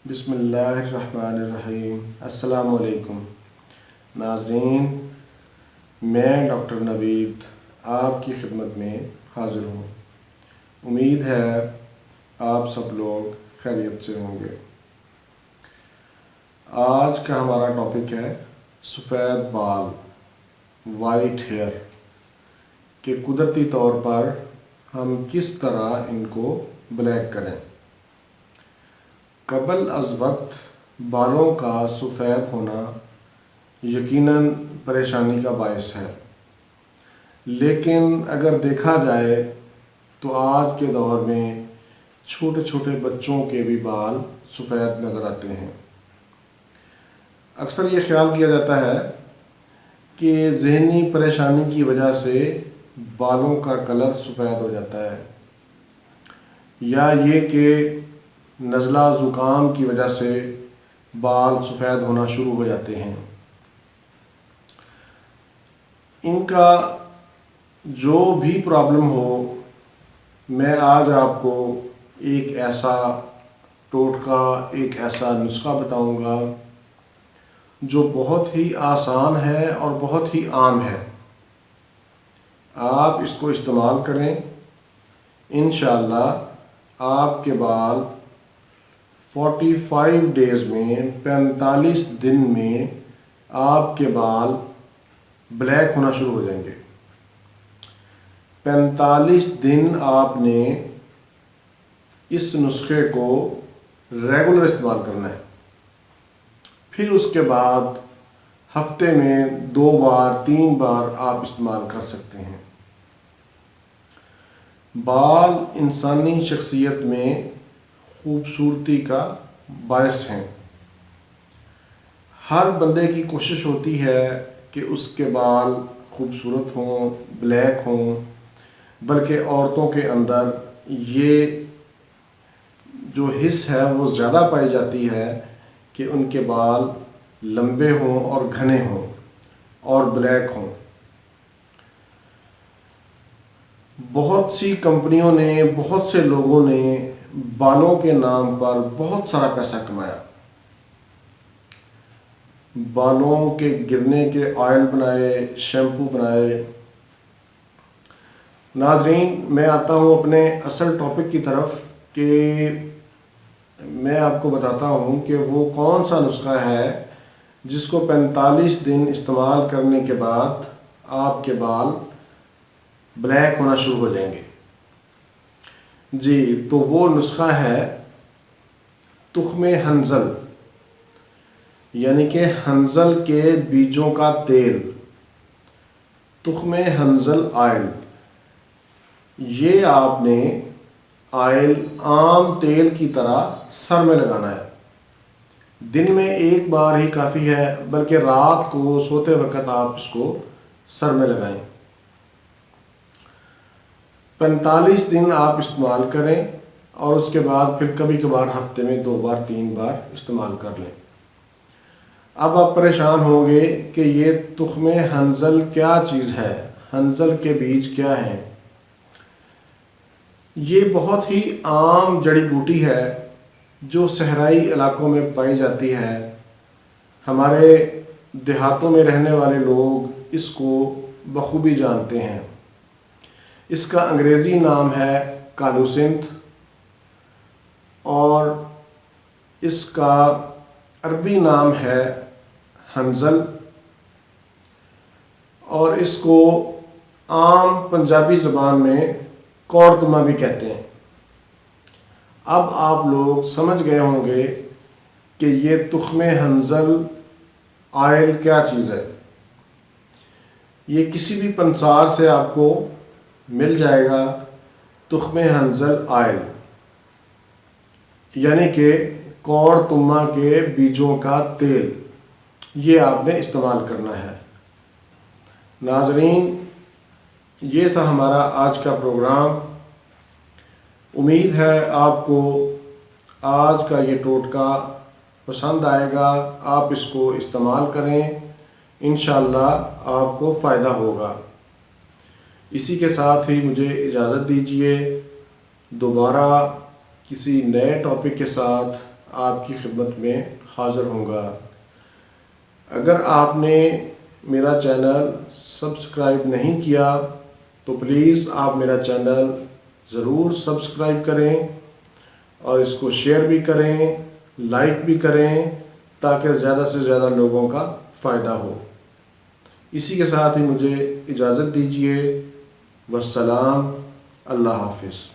بسم اللہ الرحمن الرحیم۔ السلام علیکم ناظرین، میں ڈاکٹر نوید آپ کی خدمت میں حاضر ہوں۔ امید ہے آپ سب لوگ خیریت سے ہوں گے۔ آج کا ہمارا ٹاپک ہے سفید بال، وائٹ ہیئر، کہ قدرتی طور پر ہم کس طرح ان کو بلیک کریں۔ قبل از وقت بالوں کا سفید ہونا یقیناً پریشانی کا باعث ہے، لیکن اگر دیکھا جائے تو آج کے دور میں چھوٹے چھوٹے بچوں کے بھی بال سفید نظر آتے ہیں۔ اکثر یہ خیال کیا جاتا ہے کہ ذہنی پریشانی کی وجہ سے بالوں کا کلر سفید ہو جاتا ہے، یا یہ کہ نزلہ زکام کی وجہ سے بال سفید ہونا شروع ہو جاتے ہیں۔ ان کا جو بھی پرابلم ہو، میں آج آپ کو ایک ایسا ٹوٹکا، ایک ایسا نسخہ بتاؤں گا جو بہت ہی آسان ہے اور بہت ہی عام ہے۔ آپ اس کو استعمال کریں، انشاءاللہ آپ کے بال 45 ڈیز میں، 45 دن میں آپ کے بال بلیک ہونا شروع ہو جائیں گے۔ 45 دن آپ نے اس نسخے کو ریگولر استعمال کرنا ہے۔ پھر اس کے بعد ہفتے میں 2 بار 3 بار آپ استعمال کر سکتے ہیں۔ بال انسانی شخصیت میں خوبصورتی کا باعث ہیں۔ ہر بندے کی کوشش ہوتی ہے کہ اس کے بال خوبصورت ہوں، بلیک ہوں، بلکہ عورتوں کے اندر یہ جو حس ہے وہ زیادہ پائی جاتی ہے کہ ان کے بال لمبے ہوں اور گھنے ہوں اور بلیک ہوں۔ بہت سی کمپنیوں نے، بہت سے لوگوں نے بالوں کے نام پر بہت سارا پیسہ کمایا۔ بالوں کے گرنے کے آئل بنائے، شیمپو بنائے۔ ناظرین، میں آتا ہوں اپنے اصل ٹاپک کی طرف کہ میں آپ کو بتاتا ہوں کہ وہ کون سا نسخہ ہے جس کو 45 دن استعمال کرنے کے بعد آپ کے بال بلیک ہونا شروع ہو جائیں گے۔ جی، تو وہ نسخہ ہے تخم ہنزل، یعنی کہ ہنزل کے بیجوں کا تیل، تخم ہنزل آئل۔ یہ آپ نے آئل عام تیل کی طرح سر میں لگانا ہے۔ دن میں 1 بار ہی کافی ہے، بلکہ رات کو سوتے وقت آپ اس کو سر میں لگائیں۔ 45 دن آپ استعمال کریں اور اس کے بعد پھر کبھی کبھار ہفتے میں 2 بار 3 بار استعمال کر لیں۔ اب آپ پریشان ہوں گے کہ یہ تخم ہنزل کیا چیز ہے، ہنزل کے بیج کیا ہیں۔ یہ بہت ہی عام جڑی بوٹی ہے جو صحرائی علاقوں میں پائی جاتی ہے۔ ہمارے دیہاتوں میں رہنے والے لوگ اس کو بخوبی جانتے ہیں۔ اس کا انگریزی نام ہے کالوسنتھ، اور اس کا عربی نام ہے ہنزل، اور اس کو عام پنجابی زبان میں کوڑتما بھی کہتے ہیں۔ اب آپ لوگ سمجھ گئے ہوں گے کہ یہ تخم ہنزل آئل کیا چیز ہے۔ یہ کسی بھی پنسار سے آپ کو مل جائے گا، تخم ہنزل آئل، یعنی کہ کوڑ تما کے بیجوں کا تیل۔ یہ آپ نے استعمال کرنا ہے۔ ناظرین، یہ تھا ہمارا آج کا پروگرام۔ امید ہے آپ کو آج کا یہ ٹوٹکا پسند آئے گا۔ آپ اس کو استعمال کریں، انشاءاللہ آپ کو فائدہ ہوگا۔ اسی کے ساتھ ہی مجھے اجازت دیجیے، دوبارہ کسی نئے ٹاپک کے ساتھ آپ کی خدمت میں حاضر ہوں گا۔ اگر آپ نے میرا چینل سبسکرائب نہیں کیا تو پلیز آپ میرا چینل ضرور سبسکرائب کریں اور اس کو شیئر بھی کریں، لائک بھی کریں، تاکہ زیادہ سے زیادہ لوگوں کا فائدہ ہو۔ اسی کے ساتھ ہی مجھے اجازت دیجیے۔ والسلام، اللہ حافظ۔